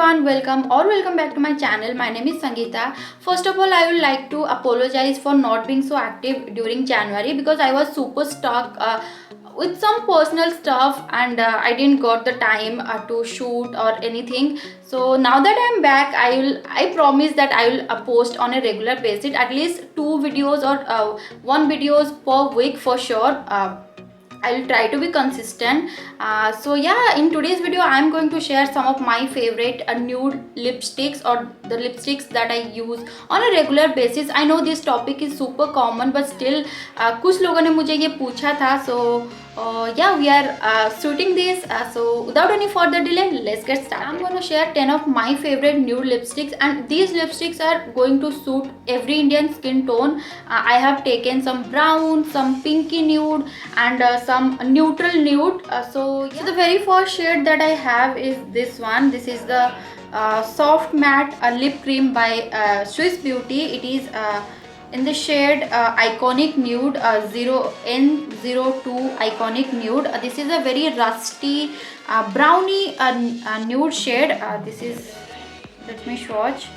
everyone, welcome back to my channel. My name is Sangeeta. First of all, I would like to apologize for not being so active during January because I was super stuck with some personal stuff and I didn't got the time to shoot or anything. So now that I'm back, I promise that I will post on a regular basis, at least two videos or one videos per week for sure. I'll try to be consistent. So yeah, in today's video I'm going to share some of my favorite nude lipsticks or the lipsticks that I use on a regular basis. I know this topic is super common but still कुछ लोगों ने मुझे ये पूछा था. So yeah, we are shooting this. So without any further delay, let's get started. I'm going to share 10 of my favorite nude lipsticks, and these lipsticks are going to suit every Indian skin tone. I have taken some brown, some pinky nude, and some neutral nude. So the very first shade that I have is this one. This is the soft matte lip cream by Swiss Beauty. It is in the shade Iconic Nude 0N02 Iconic Nude. This is a very rusty brownie nude shade. This is, let me swatch.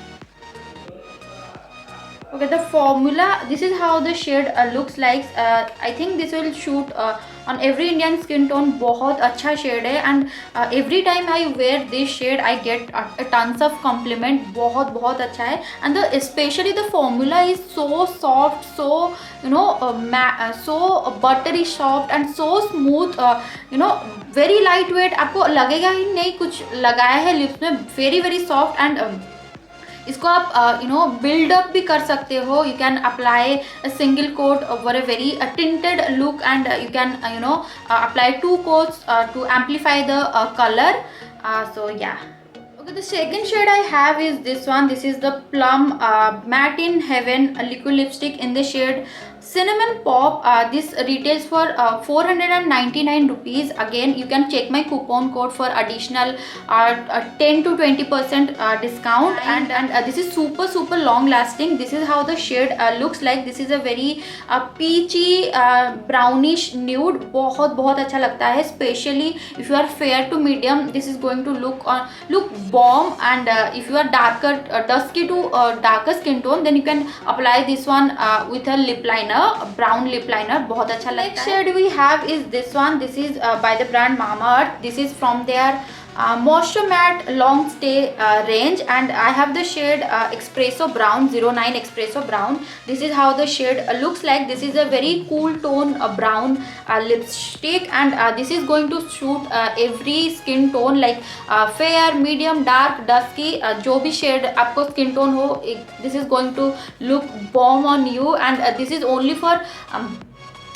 Okay, the formula, this is how the shade looks like. I think this will shoot on every Indian skin tone. बहुत अच्छा shade है, and every time I wear this shade I get a tons of compliment. बहुत बहुत अच्छा है, and especially the formula is so soft, so so buttery soft and so smooth. Very lightweight. आपको लगेगा ही नहीं कुछ लगाया है लिप्स में. very soft and इसको आप बिल्ड अप भी कर सकते हो. You can apply a single quote for a very tinted look, and you can apply two coats to amplify the color. So yeah. Okay, the second shade I have is this one. This is the Plum Matte in Heaven liquid lipstick in the shade Cinnamon Pop. This retails for 499 rupees. Again, you can check my coupon code for additional 10 to 20% discount. And this is super long lasting. This is how the shade looks like. This is a very peachy brownish nude. बहुत अच्छा लगता है, especially if you are fair to medium. This is going to look bomb. And if you are dusky to darker skin tone, then you can apply this one with a lip liner, a brown lip liner. बहुत अच्छा लगता है. Next shade we have is this one. This is by the brand Mamaearth. This is from their Moisture Matte Long Stay range, and I have the shade Espresso Brown 09 Espresso Brown. This is how the shade looks like. This is a very cool tone brown lipstick, and this is going to suit every skin tone like fair, medium, dark, dusky. जो भी shade आपको skin tone हो, this is going to look bomb on you. And this is only for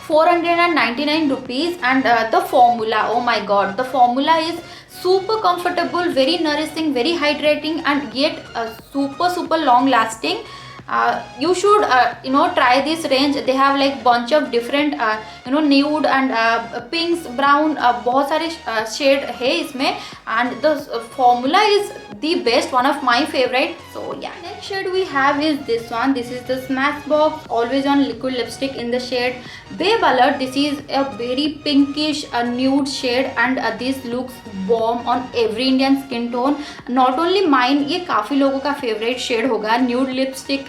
499 rupees. And the formula, oh my god, the formula is super comfortable, very nourishing, very hydrating, and yet super long lasting. You should try this range. They have like bunch of different nude and pinks, brown, बहुत सारे shade है इसमें, and the formula is the best, one of my favorite. So yeah, next shade we have is this one. This is the Smashbox Always On liquid lipstick in the shade Babe Alert. This is a very pinkish nude shade, and this looks bomb on every Indian skin tone. Not only mine, ये काफ़ी लोगों का favorite shade होगा. Nude lipstick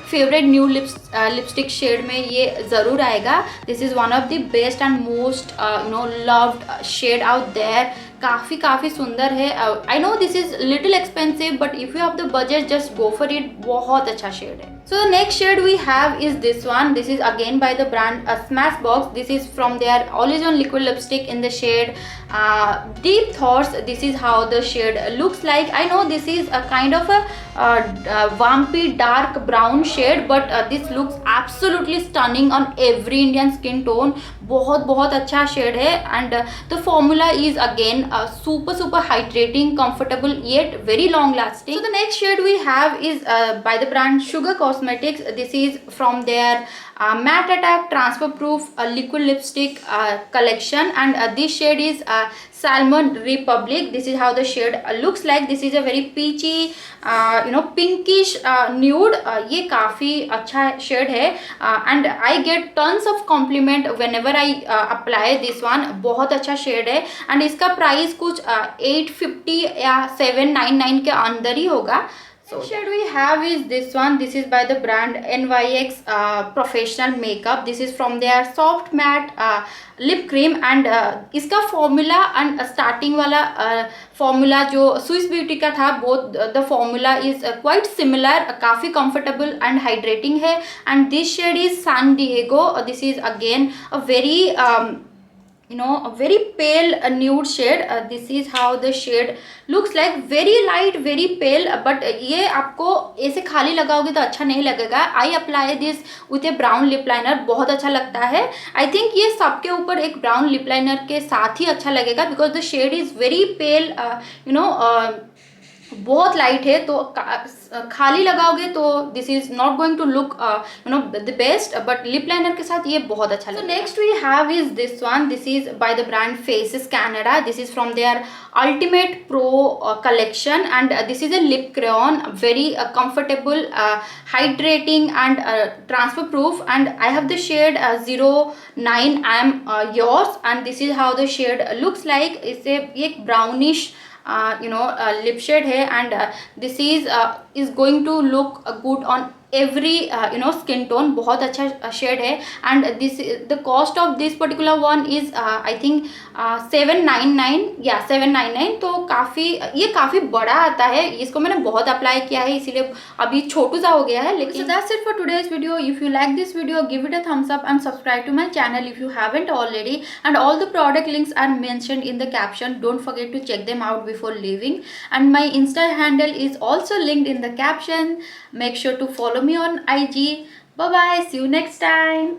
favorite nude lipstick shade में ये ज़रूर आएगा. This is one of the best and most loved shade out there. काफ़ी सुंदर है. I know this is little expensive, but if you have the budget, just go for it. बहुत अच्छा shade है. So the next shade we have is this one. This is again by the brand Smashbox. This is from their Always On liquid lipstick in the shade Deep Thoughts. This is how the shade looks like. I know this is a kind of a vampy dark brown shade, but this looks absolutely stunning on every Indian skin tone. बहुत अच्छा shade है, and the formula is again super hydrating, comfortable, yet very long lasting. So the next shade we have is by the brand Sugar Cosmetics. Cosmetics. This is from their Matte Attack Transfer Proof Liquid Lipstick collection, and this shade is Salmon Republic. This is how the shade looks like. This is a very peachy pinkish nude. ये काफ़ी अच्छा shade है, and I get tons of compliment whenever I apply this one. बहुत अच्छा shade है, and इसका price कुछ 850 या 799 के अंदर ही होगा. So shade we have is this one. This is by the brand NYX Professional Makeup. This is from their soft matte lip cream, and इसका formula and starting वाला formula जो Swiss Beauty का था, both the formula is quite similar. काफ़ी comfortable and hydrating है, and this shade is San Diego. This is again a very a very pale nude shade. This is how the shade looks like. Very light, very pale, but ये आपको ऐसे खाली लगाओगे तो अच्छा नहीं लगेगा. I apply this with a brown lip liner. बहुत अच्छा लगता है. I think ये सबके ऊपर एक brown lip liner के साथ ही अच्छा लगेगा, because the shade is very pale. बहुत लाइट है, तो खाली लगाओगे तो this is not going to look the best, but lip liner के साथ ये बहुत अच्छा लगता है. Next we have is this one. This is by the brand Faces Canada. This is from their ultimate pro collection, and this is a lip crayon. Very comfortable, hydrating and transfer proof, and I have the shade 09 I am yours, and this is how the shade looks like. इसे एक brownish lip shade है, and this is going to look good on every skin tone. बहुत अच्छा shade है, and this the cost of this particular one is I think 799. तो ये काफ़ी बड़ा आता है. इसको मैंने बहुत अप्लाई किया है, इसीलिए अभी छोटू सा हो गया है. लेकिन so that's it for today's video. If you like this video, give it a thumbs up and subscribe to my channel if you haven't already, and all the product links are mentioned in the caption. Don't forget to check them out before leaving, and my Insta handle is also linked in the caption. Make sure to follow me on IG. Bye bye, see you next time.